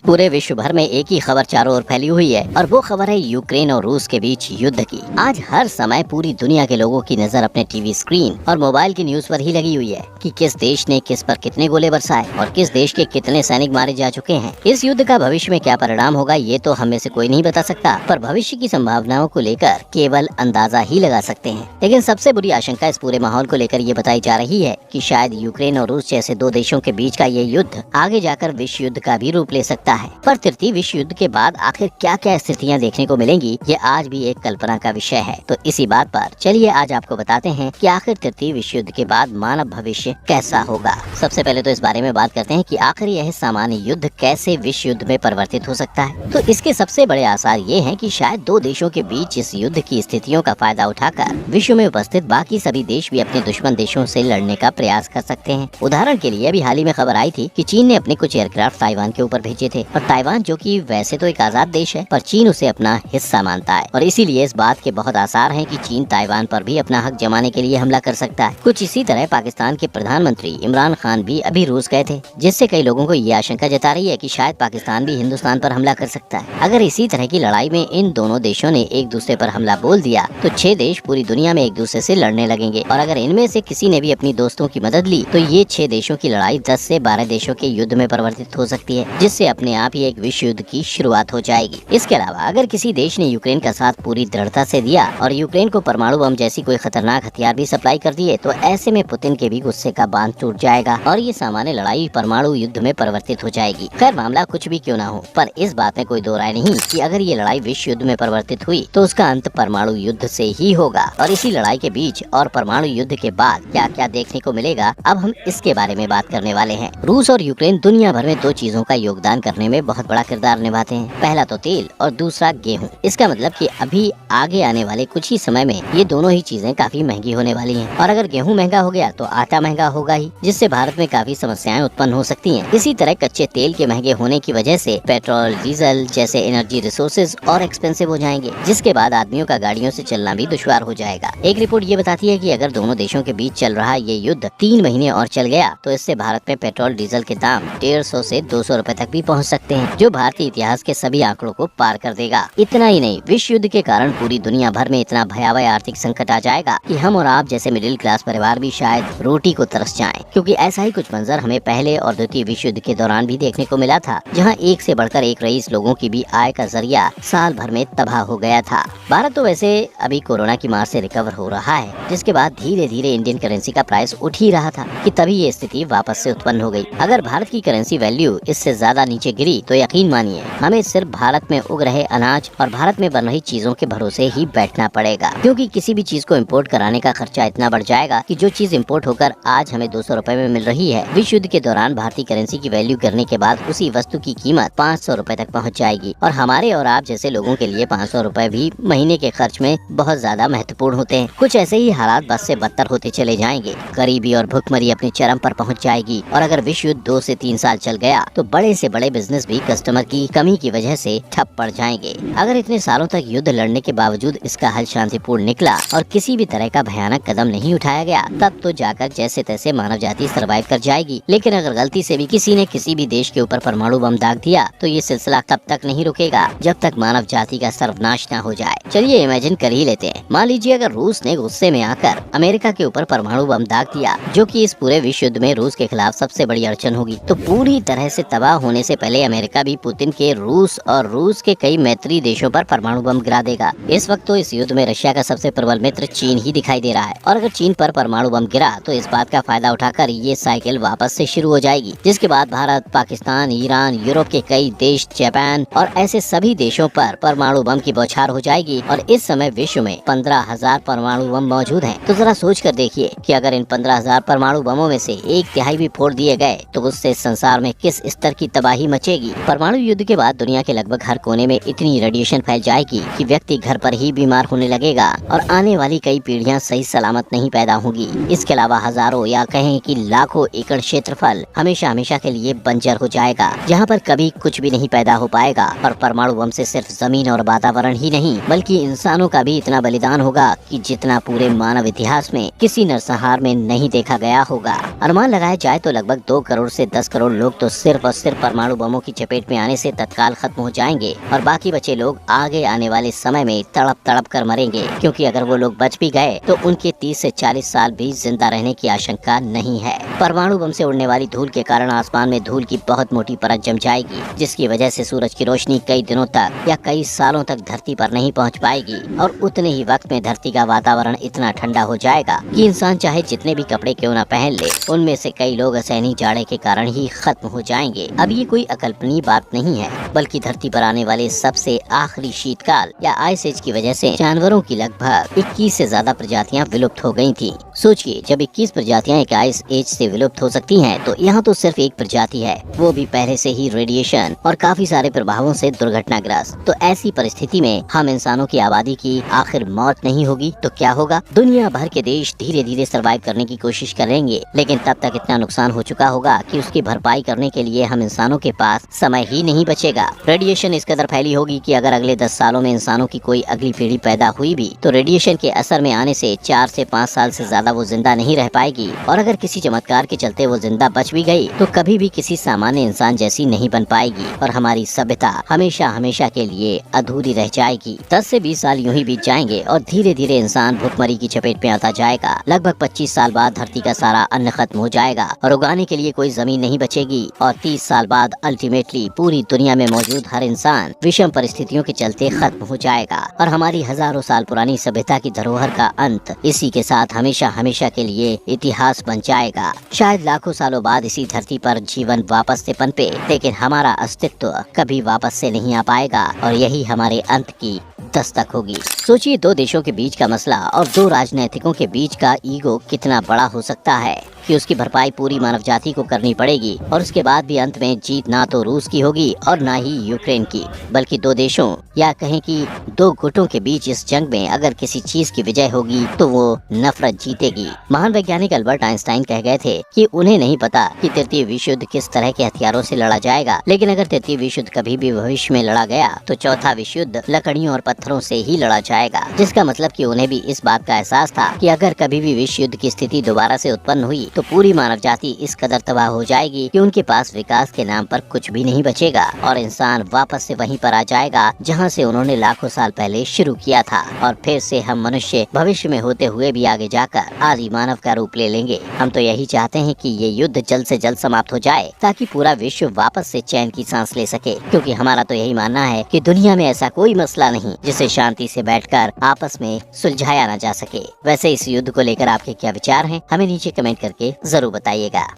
पूरे विश्व भर में एक ही खबर चारों ओर फैली हुई है और वो खबर है यूक्रेन और रूस के बीच युद्ध की। आज हर समय पूरी दुनिया के लोगों की नजर अपने टीवी स्क्रीन और मोबाइल की न्यूज पर ही लगी हुई है कि किस देश ने किस पर कितने गोले बरसाए और किस देश के कितने सैनिक मारे जा चुके हैं। इस युद्ध का भविष्य में क्या परिणाम होगा ये तो हम में से कोई नहीं बता सकता, पर भविष्य की संभावनाओं को लेकर केवल अंदाजा ही लगा सकते हैं। लेकिन सबसे बुरी आशंका इस पूरे माहौल को लेकर ये बताई जा रही है कि शायद यूक्रेन और रूस जैसे दो देशों के बीच का ये युद्ध आगे जाकर विश्व युद्ध का भी रूप ले सकता है। पर तृतीय विश्व युद्ध के बाद आखिर क्या क्या स्थितियां देखने को मिलेंगी, ये आज भी एक कल्पना का विषय है। तो इसी बात पर चलिए आज आपको बताते हैं कि आखिर तृतीय विश्व युद्ध के बाद मानव भविष्य कैसा होगा। सबसे पहले तो इस बारे में बात करते हैं कि आखिर यह सामान्य युद्ध कैसे विश्व युद्ध में परिवर्तित हो सकता है। तो इसके सबसे बड़े आसार ये हैं कि शायद दो देशों के बीच इस युद्ध की स्थितियों का फायदा उठाकर विश्व में उपस्थित बाकी सभी देश भी अपने दुश्मन देशों से लड़ने का प्रयास कर सकते हैं। उदाहरण के लिए अभी हाल ही में खबर आई थी कि चीन ने अपने कुछ एयरक्राफ्ट ताइवान के ऊपर भेजे थे और ताइवान जो कि वैसे तो एक आजाद देश है, पर चीन उसे अपना हिस्सा मानता है और इसीलिए इस बात के बहुत आसार हैं कि चीन ताइवान पर भी अपना हक जमाने के लिए हमला कर सकता है। कुछ इसी तरह पाकिस्तान के प्रधानमंत्री इमरान खान भी अभी रूस गए थे, जिससे कई लोगों को ये आशंका जता रही है कि शायद पाकिस्तान भी हिंदुस्तान पर हमला कर सकता है। अगर इसी तरह की लड़ाई में इन दोनों देशों ने एक दूसरे पर हमला बोल दिया तो 6 देश पूरी दुनिया में एक दूसरे से लड़ने लगेंगे और अगर इनमें से किसी ने भी अपनी दोस्तों की मदद ली तो ये 6 देशों की लड़ाई 10 से 12 देशों के युद्ध में परिवर्तित हो सकती है, जिससे अपने आप ही एक विश्व युद्ध की शुरुआत हो जाएगी। इसके अलावा अगर किसी देश ने यूक्रेन का साथ पूरी दृढ़ता से दिया और यूक्रेन को परमाणु बम जैसी कोई खतरनाक हथियार भी सप्लाई कर दिए तो ऐसे में पुतिन के भी गुस्से का बांध टूट जाएगा और ये सामान्य लड़ाई परमाणु युद्ध में परिवर्तित हो जाएगी। खैर मामला कुछ भी क्यों ना हो, पर इस बात में कोई दो राय नहीं कि अगर ये लड़ाई विश्व युद्ध में परिवर्तित हुई तो उसका अंत परमाणु युद्ध से ही होगा। और इसी लड़ाई के बीच और परमाणु युद्ध के बाद क्या क्या देखने को मिलेगा, अब हम इसके बारे में बात करने वाले हैं। रूस और यूक्रेन दुनिया भर में दो चीजों का योगदान करने में बहुत बड़ा किरदार निभाते हैं। पहला तो तेल और दूसरा गेहूं। इसका मतलब कि अभी आगे आने वाले कुछ ही समय में ये दोनों ही चीजें काफी महंगी होने वाली हैं और अगर गेहूं महंगा हो गया तो आटा महंगा होगा ही, जिससे भारत में काफी समस्याएं उत्पन्न हो सकती हैं। इसी तरह कच्चे तेल के महंगे होने की वजह से पेट्रोल, डीजल जैसे एनर्जी रिसोर्सेज और एक्सपेंसिव हो जाएंगे, जिसके बाद आदमियों का गाड़ियों से चलना भी दुश्वार हो जाएगा। एक रिपोर्ट ये बताती है कि अगर दोनों देशों के बीच चल रहा ये युद्ध 3 महीने और चल गया तो इससे भारत में पेट्रोल डीजल के दाम 150 से 200 रुपए तक भी पहुंच सकते हैं, जो भारतीय इतिहास के सभी आंकड़ों को पार कर देगा। इतना ही नहीं, विश्व युद्ध के कारण पूरी दुनिया भर में इतना भयावह आर्थिक संकट आ जाएगा कि हम और आप जैसे मिडिल क्लास परिवार भी शायद रोटी को तरस जाएं, क्योंकि ऐसा ही कुछ मंजर हमें पहले और द्वितीय विश्व युद्ध के दौरान भी देखने को मिला था, जहां एक से बढ़कर एक रईस लोगों की भी आय का जरिया साल भर में तबाह हो गया था। भारत तो वैसे अभी कोरोना की मार से रिकवर हो रहा है, जिसके बाद धीरे धीरे इंडियन करेंसी का प्राइस उठ ही रहा था कि तभी ये स्थिति वापस से उत्पन्न हो गई। अगर भारत की करेंसी वैल्यू इससे ज्यादा नीचे गिरी तो यकीन मानिए हमें सिर्फ भारत में उग रहे अनाज और भारत में बन रही चीजों के भरोसे ही बैठना पड़ेगा, क्योंकि किसी भी चीज को इम्पोर्ट कराने का खर्चा इतना बढ़ जाएगा कि जो चीज इम्पोर्ट होकर आज हमें 200 रुपए में मिल रही है, विश्व युद्ध के दौरान भारतीय करेंसी की वैल्यू गिरने के बाद उसी वस्तु की कीमत 500 रुपए तक पहुंच जाएगी और हमारे और आप जैसे लोगों के लिए 500 रुपए भी महीने के खर्च में बहुत ज्यादा महत्वपूर्ण होते हैं। कुछ ऐसे ही हालात बस से बदतर होते चले जाएंगे, गरीबी और भुखमरी अपने चरम पर पहुंच जाएगी और अगर विश्व युद्ध 2 से 3 साल चल गया तो बड़े से बड़े बिजनेस भी कस्टमर की कमी की वजह से ठप पड़ जाएंगे। अगर इतने सालों तक युद्ध लड़ने के बावजूद इसका हल शांतिपूर्ण निकला और किसी भी तरह का भयानक कदम नहीं उठाया गया, तब तो जाकर जैसे तैसे मानव जाति सर्वाइव कर जाएगी। लेकिन अगर गलती से भी किसी ने किसी भी देश के ऊपर परमाणु बम दाग दिया तो ये सिलसिला तब तक नहीं रुकेगा जब तक मानव जाति का सर्वनाश न हो जाए। चलिए इमेजिन कर ही लेते हैं, मान लीजिए अगर रूस ने गुस्से में आकर अमेरिका के ऊपर परमाणु बम दाग दिया, जो कि इस पूरे विश्व युद्ध में रूस के खिलाफ सबसे बड़ी अड़चन होगी, तो पूरी तरह से तबाह होने से पहले अमेरिका भी पुतिन के रूस और रूस के कई मैत्री देशों पर परमाणु बम गिरा देगा। इस वक्त तो इस युद्ध में रशिया का सबसे प्रबल मित्र चीन ही दिखाई दे रहा है और अगर चीन पर परमाणु बम गिरा तो इस बात का फायदा उठाकर ये साइकिल वापस से शुरू हो जाएगी, जिसके बाद भारत, पाकिस्तान, ईरान, यूरोप के कई देश, जापान और ऐसे सभी देशों पर परमाणु बम की बौछार हो जाएगी और इस समय विश्व में 15,000 परमाणु बम मौजूद हैं। तो जरा सोच कर देखिए कि अगर इन 15,000 परमाणु बमों में से 1/3 भी फोड़ दिए गए तो उससे संसार में किस स्तर की तबाही मचेगी। परमाणु युद्ध के बाद दुनिया के लगभग हर कोने में इतनी रेडिएशन फैल जाएगी कि व्यक्ति घर पर ही बीमार होने लगेगा और आने वाली कई पीढ़ियां सही सलामत नहीं पैदा होंगी। इसके अलावा हजारों या कहें कि लाखों एकड़ क्षेत्रफल हमेशा हमेशा के लिए बंजर हो जाएगा, जहां पर कभी कुछ भी नहीं पैदा हो पाएगा। और परमाणु बम से सिर्फ जमीन और वातावरण ही नहीं बल्कि इंसानों का भी इतना बलिदान होगा कि जितना पूरे मानव इतिहास में किसी नरसंहार में नहीं देखा गया होगा। अनुमान लगाया जाए तो लगभग 2 करोड़ से 10 करोड़ लोग तो सिर्फ और सिर्फ परमाणु बमों बमों की चपेट में आने से तत्काल खत्म हो जाएंगे और बाकी बचे लोग आगे आने वाले समय में तड़प तड़प कर मरेंगे, क्योंकि अगर वो लोग बच भी गए तो उनके 30 से 40 साल भी जिंदा रहने की आशंका नहीं है। परमाणु बम से उड़ने वाली धूल के कारण आसमान में धूल की बहुत मोटी परत जम जाएगी, जिसकी वजह से सूरज की रोशनी कई दिनों तक या कई सालों तक धरती पर नहीं पहुंच पाएगी और उतने ही वक्त में धरती का वातावरण इतना ठंडा हो जाएगा कि इंसान चाहे जितने भी कपड़े क्यों न पहन ले, उनमें से कई लोग असहनीय जाड़े के कारण ही खत्म हो जाएंगे। अब ये कोई अकल्पनीय बात नहीं है, बल्कि धरती पर आने वाले सबसे आखिरी शीतकाल या आइस एज की वजह से जानवरों की लगभग 21 से ज्यादा प्रजातियां विलुप्त हो गयी थी। सोचिए, जब 21 प्रजातियां एक आइस एज से विलुप्त हो सकती हैं, तो यहाँ तो सिर्फ एक प्रजाति है, वो भी पहले से ही रेडिएशन और काफी सारे प्रभावों से दुर्घटनाग्रस्त। तो ऐसी परिस्थिति में हम इंसानों की आबादी की आखिर मौत नहीं होगी तो क्या होगा? दुनिया भर के देश धीरे धीरे सरवाइव करने की कोशिश करेंगे, लेकिन तब तक इतना नुकसान हो चुका होगा कि उसकी भरपाई करने के लिए हम इंसानों के पास समय ही नहीं बचेगा। रेडिएशन इस कदर फैली होगी कि अगर अगले 10 सालों में इंसानों की कोई अगली पीढ़ी पैदा हुई भी तो रेडिएशन के असर में आने से 4 से 5 साल से ज्यादा वो जिंदा नहीं रह पाएगी, और अगर किसी चमत्कार के चलते वो जिंदा बच भी गई तो कभी भी किसी सामान्य इंसान जैसी नहीं बन पाएगी और हमारी सभ्यता हमेशा हमेशा के लिए अधूरी रह जाएगी। 10 से 20 साल यूं ही बीत जाएंगे और धीरे धीरे इंसान भुखमरी की चपेट में आता जाएगा। लगभग 25 साल बाद धरती का सारा अन्न खत्म हो जाएगा और उगाने के लिए कोई जमीन नहीं बचेगी, और 30 साल बाद अल्टीमेटली पूरी दुनिया में मौजूद हर इंसान विषम परिस्थितियों के चलते खत्म हो जाएगा और हमारी हजारों साल पुरानी सभ्यता की धरोहर का अंत इसी के साथ हमेशा हमेशा के लिए इतिहास बन जाएगा। शायद लाखों सालों बाद इसी धरती पर जीवन वापस से पनपे, लेकिन हमारा अस्तित्व कभी वापस से नहीं आ पाएगा और यही हमारे अंत की दस्तक होगी। सोचिए, 2 देशों के बीच का मसला और 2 राजनैतिकों के बीच का ईगो कितना बड़ा हो सकता है कि उसकी भरपाई पूरी मानव जाति को करनी पड़ेगी, और उसके बाद भी अंत में जीत ना तो रूस की होगी और ना ही यूक्रेन की, बल्कि 2 देशों या कहें कि 2 गुटों के बीच इस जंग में अगर किसी चीज की विजय होगी तो वो नफरत जीतेगी। महान वैज्ञानिक अल्बर्ट आइंस्टाइन कह गए थे कि उन्हें नहीं पता कि तृतीय विश्व युद्ध किस तरह के हथियारों से लड़ा जाएगा, लेकिन अगर तृतीय विश्व युद्ध कभी भी भविष्य में लड़ा गया तो चौथा विश्व युद्ध लकड़ियों और पत्थरों से ही लड़ा जाएगा। जिसका मतलब कि उन्हें भी इस बात का एहसास था कि अगर कभी भी विश्व युद्ध की स्थिति दोबारा से उत्पन्न हुई तो पूरी मानव जाति इस कदर तबाह हो जाएगी कि उनके पास विकास के नाम पर कुछ भी नहीं बचेगा और इंसान वापस से वहीं पर आ जाएगा जहां से उन्होंने लाखों साल पहले शुरू किया था, और फिर से हम मनुष्य भविष्य में होते हुए भी आगे जाकर आदि मानव का रूप ले लेंगे। हम तो यही चाहते हैं कि ये युद्ध जल्द से जल्द समाप्त हो जाए ताकि पूरा विश्व वापस से चैन की सांस ले सके, क्योंकि हमारा तो यही मानना है कि दुनिया में ऐसा कोई मसला नहीं जिसे शांति से बैठकर आपस में सुलझाया न जा सके। वैसे इस युद्ध को लेकर आपके क्या विचार हैं, हमें नीचे कमेंट करके जरूर बताइएगा।